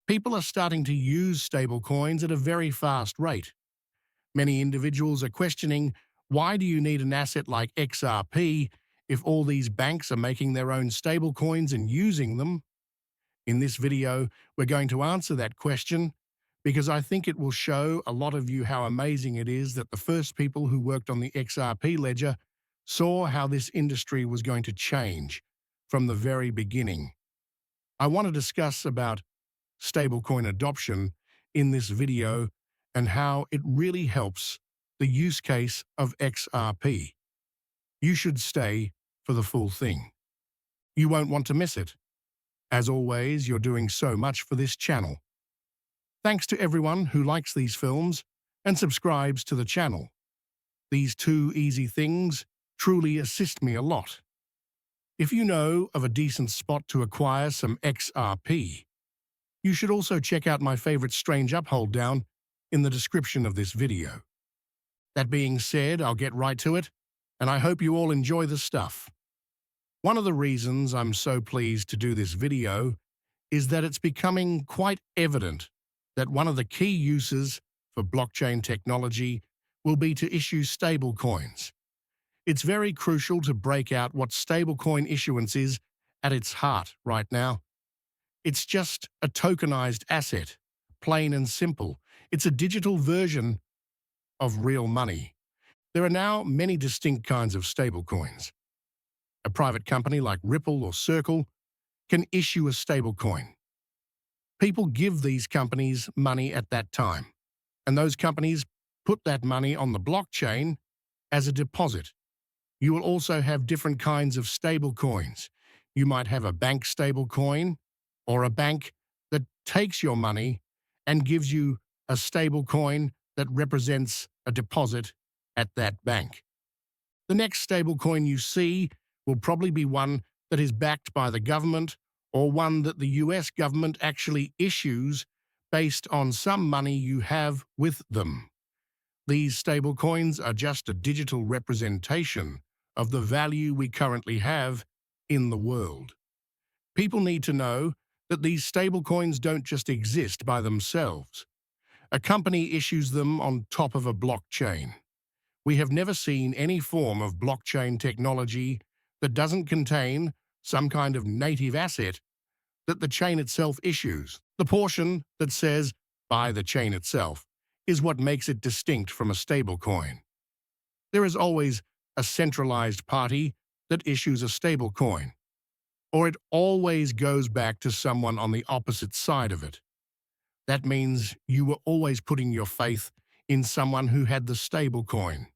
People are starting to use stablecoins at a very fast rate. Many individuals are questioning, why do you need an asset like XRP if all these banks are making their own stablecoins and using them? In this video, we're going to answer that question because I think it will show a lot of you how amazing it is that the first people who worked on the XRP ledger saw how this industry was going to change from the very beginning. I want to discuss about stablecoin adoption in this video and how it really helps the use case of XRP. You should stay for the full thing. You won't want to miss it. As always, you're doing so much for this channel. Thanks to everyone who likes these films and subscribes to the channel. These two easy things truly assist me a lot. If you know of a decent spot to acquire some XRP, you should also check out my favorite strange uphold down in the description of this video. That being said, I'll get right to it, and I hope you all enjoy the stuff. One of the reasons I'm so pleased to do this video is that it's becoming quite evident that one of the key uses for blockchain technology will be to issue stablecoins. It's very crucial to break out what stablecoin issuance is at its heart right now. It's just a tokenized asset, plain and simple. It's a digital version of real money. There are now many distinct kinds of stablecoins. A private company like Ripple or Circle can issue a stablecoin. People give these companies money at that time, and those companies put that money on the blockchain as a deposit. You will also have different kinds of stablecoins. You might have a bank stablecoin, or a bank that takes your money and gives you a stablecoin that represents a deposit at that bank. The next stablecoin you see will probably be one that is backed by the government or one that the US government actually issues based on some money you have with them. These stablecoins are just a digital representation of the value we currently have in the world. People need to know that these stablecoins don't just exist by themselves. A company issues them on top of a blockchain. We have never seen any form of blockchain technology that doesn't contain some kind of native asset that the chain itself issues. The portion that says by the chain itself is what makes it distinct from a stablecoin. There is always a centralized party that issues a stablecoin, or it always goes back to someone on the opposite side of it. That means you were always putting your faith in someone who had the stablecoin.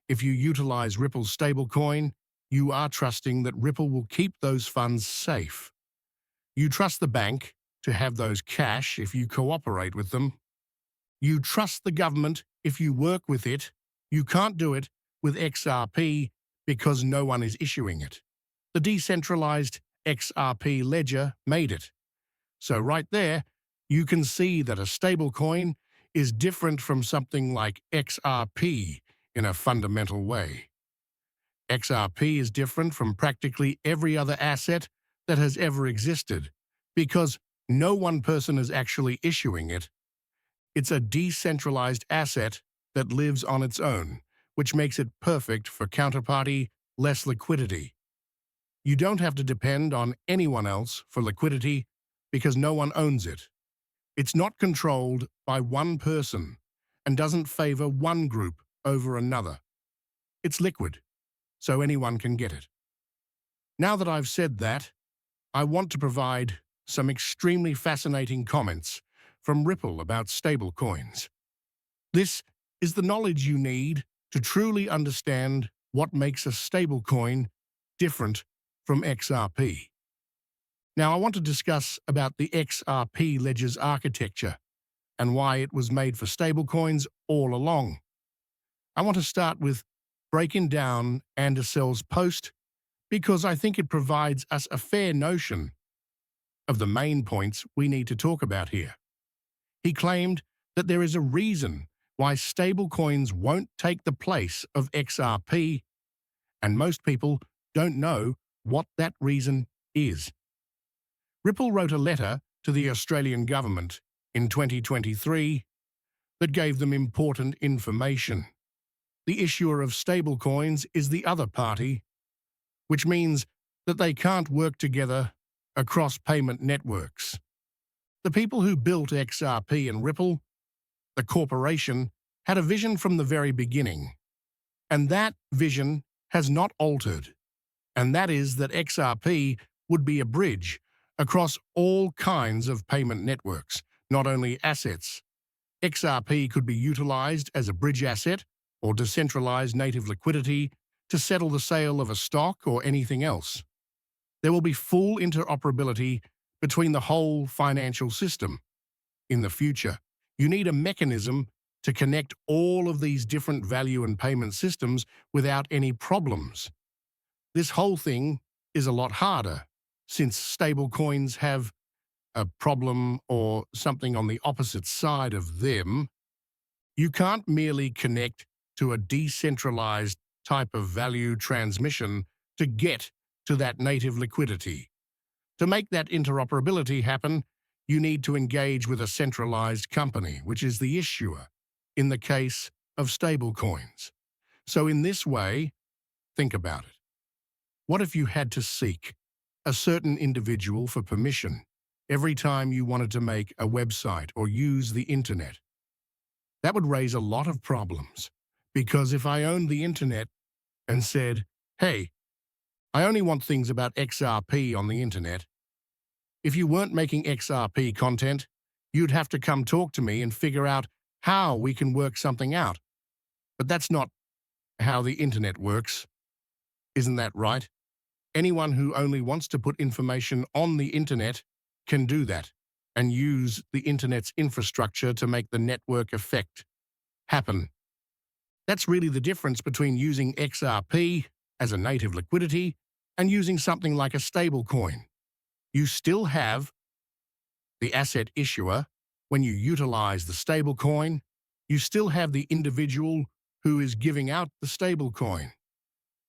If you utilize Ripple's stablecoin, you are trusting that Ripple will keep those funds safe. You trust the bank to have those cash if you cooperate with them. You trust the government if you work with it. You can't do it with XRP because no one is issuing it. The decentralized XRP ledger made it. So right there, you can see that a stablecoin is different from something like XRP in a fundamental way. XRP is different from practically every other asset that has ever existed because no one person is actually issuing it. It's a decentralized asset that lives on its own, which makes it perfect for counterparty, less liquidity. You don't have to depend on anyone else for liquidity because no one owns it. It's not controlled by one person and doesn't favor one group over another. It's liquid, so anyone can get it. Now that I've said that, I want to provide some extremely fascinating comments from Ripple about stablecoins. This is the knowledge you need to truly understand what makes a stablecoin different from XRP. Now, I want to discuss about the XRP ledger's architecture and why it was made for stablecoins all along. I want to start with breaking down Andersell's post because I think it provides us a fair notion of the main points we need to talk about here. He claimed that there is a reason why stablecoins won't take the place of XRP, and most people don't know what that reason is. Ripple wrote a letter to the Australian government in 2023 that gave them important information. The issuer of stablecoins is the other party, which means that they can't work together across payment networks. The people who built XRP and Ripple, the corporation, had a vision from the very beginning, and that vision has not altered, and that is that XRP would be a bridge across all kinds of payment networks, not only assets. XRP could be utilized as a bridge asset or decentralized native liquidity to settle the sale of a stock or anything else. There will be full interoperability between the whole financial system. In the future, you need a mechanism to connect all of these different value and payment systems without any problems. This whole thing is a lot harder, since stablecoins have a problem or something on the opposite side of them. You can't merely connect to a decentralized type of value transmission to get to that native liquidity. To make that interoperability happen, you need to engage with a centralized company, which is the issuer, in the case of stablecoins. So in this way, think about it. What if you had to seek a certain individual for permission every time you wanted to make a website or use the internet? That would raise a lot of problems, because if I owned the internet and said, hey, I only want things about XRP on the internet, if you weren't making XRP content, you'd have to come talk to me and figure out how we can work something out. But that's not how the internet works. Isn't that right? Anyone who only wants to put information on the internet can do that and use the internet's infrastructure to make the network effect happen. That's really the difference between using XRP as a native liquidity and using something like a stablecoin. You still have the asset issuer. When you utilize the stablecoin, you still have the individual who is giving out the stablecoin.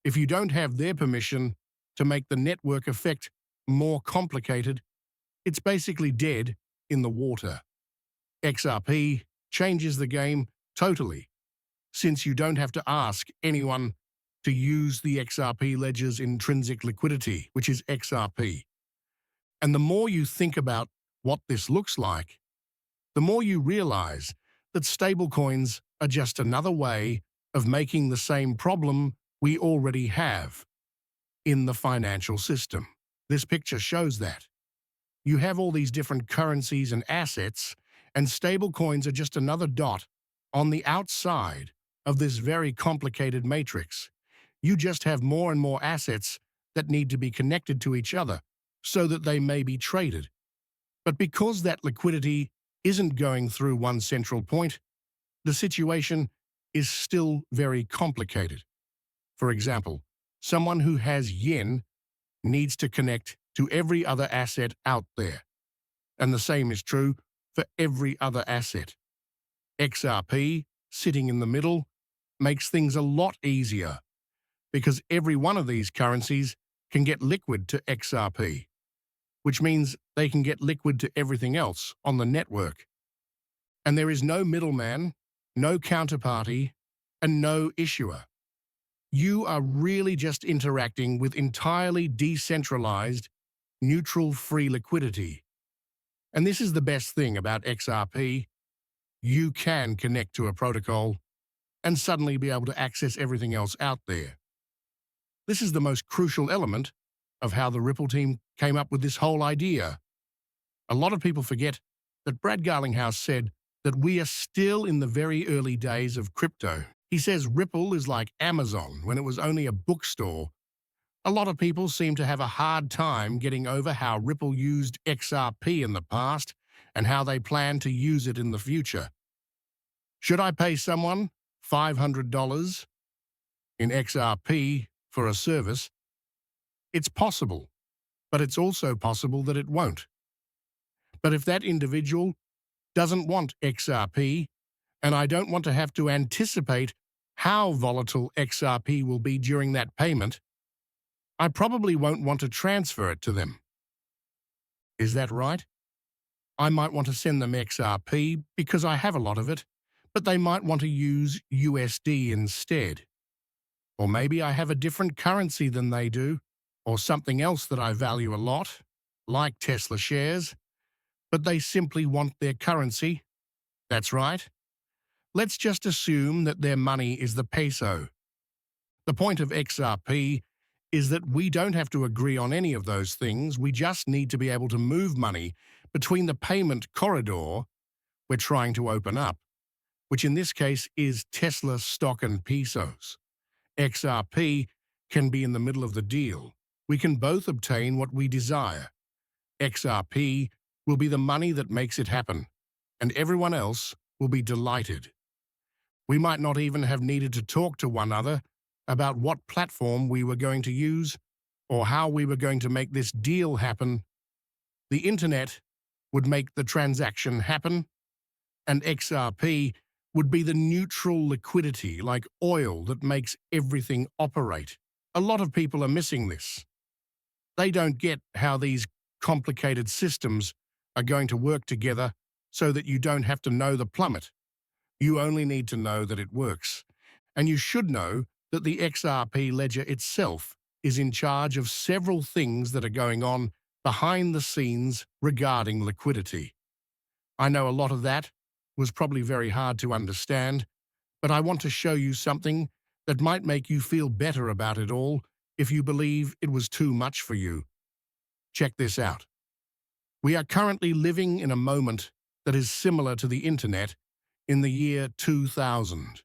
If you don't have their permission to make the network effect more complicated, it's basically dead in the water. XRP changes the game totally, since you don't have to ask anyone to use the XRP ledger's intrinsic liquidity, which is XRP. And the more you think about what this looks like, the more you realize that stablecoins are just another way of making the same problem we already have in the financial system. This picture shows that. You have all these different currencies and assets, and stablecoins are just another dot on the outside of this very complicated matrix. You just have more and more assets that need to be connected to each other so that they may be traded. But because that liquidity isn't going through one central point, the situation is still very complicated. For example, someone who has yen needs to connect to every other asset out there. And the same is true for every other asset. XRP, sitting in the middle, makes things a lot easier because every one of these currencies can get liquid to XRP, which means they can get liquid to everything else on the network. And there is no middleman, no counterparty, and no issuer. You are really just interacting with entirely decentralized, neutral free liquidity. And this is the best thing about XRP. You can connect to a protocol and suddenly be able to access everything else out there. This is the most crucial element of how the Ripple team came up with this whole idea. A lot of people forget that Brad Garlinghouse said that we are still in the very early days of crypto. He says Ripple is like Amazon when it was only a bookstore. A lot of people seem to have a hard time getting over how Ripple used XRP in the past and how they plan to use it in the future. Should I pay someone $500 in XRP for a service? It's possible, but it's also possible that it won't. But if that individual doesn't want XRP, and I don't want to have to anticipate how volatile XRP will be during that payment, I probably won't want to transfer it to them. Is that right? I might want to send them XRP because I have a lot of it, but they might want to use USD instead. Or maybe I have a different currency than they do, or something else that I value a lot, like Tesla shares, but they simply want their currency. That's right. Let's just assume that their money is the peso. The point of XRP is that we don't have to agree on any of those things. We just need to be able to move money between the payment corridor we're trying to open up, which in this case is Tesla stock and pesos. XRP can be in the middle of the deal. We can both obtain what we desire. XRP will be the money that makes it happen, and everyone else will be delighted. We might not even have needed to talk to one another about what platform we were going to use or how we were going to make this deal happen. The internet would make the transaction happen, and XRP would be the neutral liquidity like oil that makes everything operate. A lot of people are missing this. They don't get how these complicated systems are going to work together so that you don't have to know the plummet. You only need to know that it works. And you should know that the XRP ledger itself is in charge of several things that are going on behind the scenes regarding liquidity. I know a lot of that was probably very hard to understand, but I want to show you something that might make you feel better about it all if you believe it was too much for you. Check this out. We are currently living in a moment that is similar to the internet in the year 2000.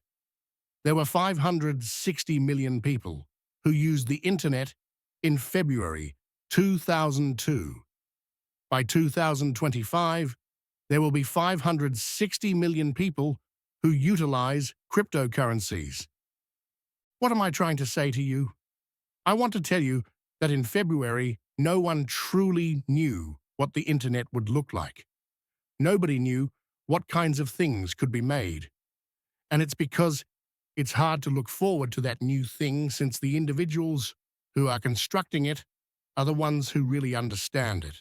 There were 560 million people who used the internet in February 2002. By 2025, there will be 560 million people who utilize cryptocurrencies. What am I trying to say to you? I want to tell you that in February, no one truly knew what the internet would look like. Nobody knew what kinds of things could be made. And it's because it's hard to look forward to that new thing since the individuals who are constructing it are the ones who really understand it.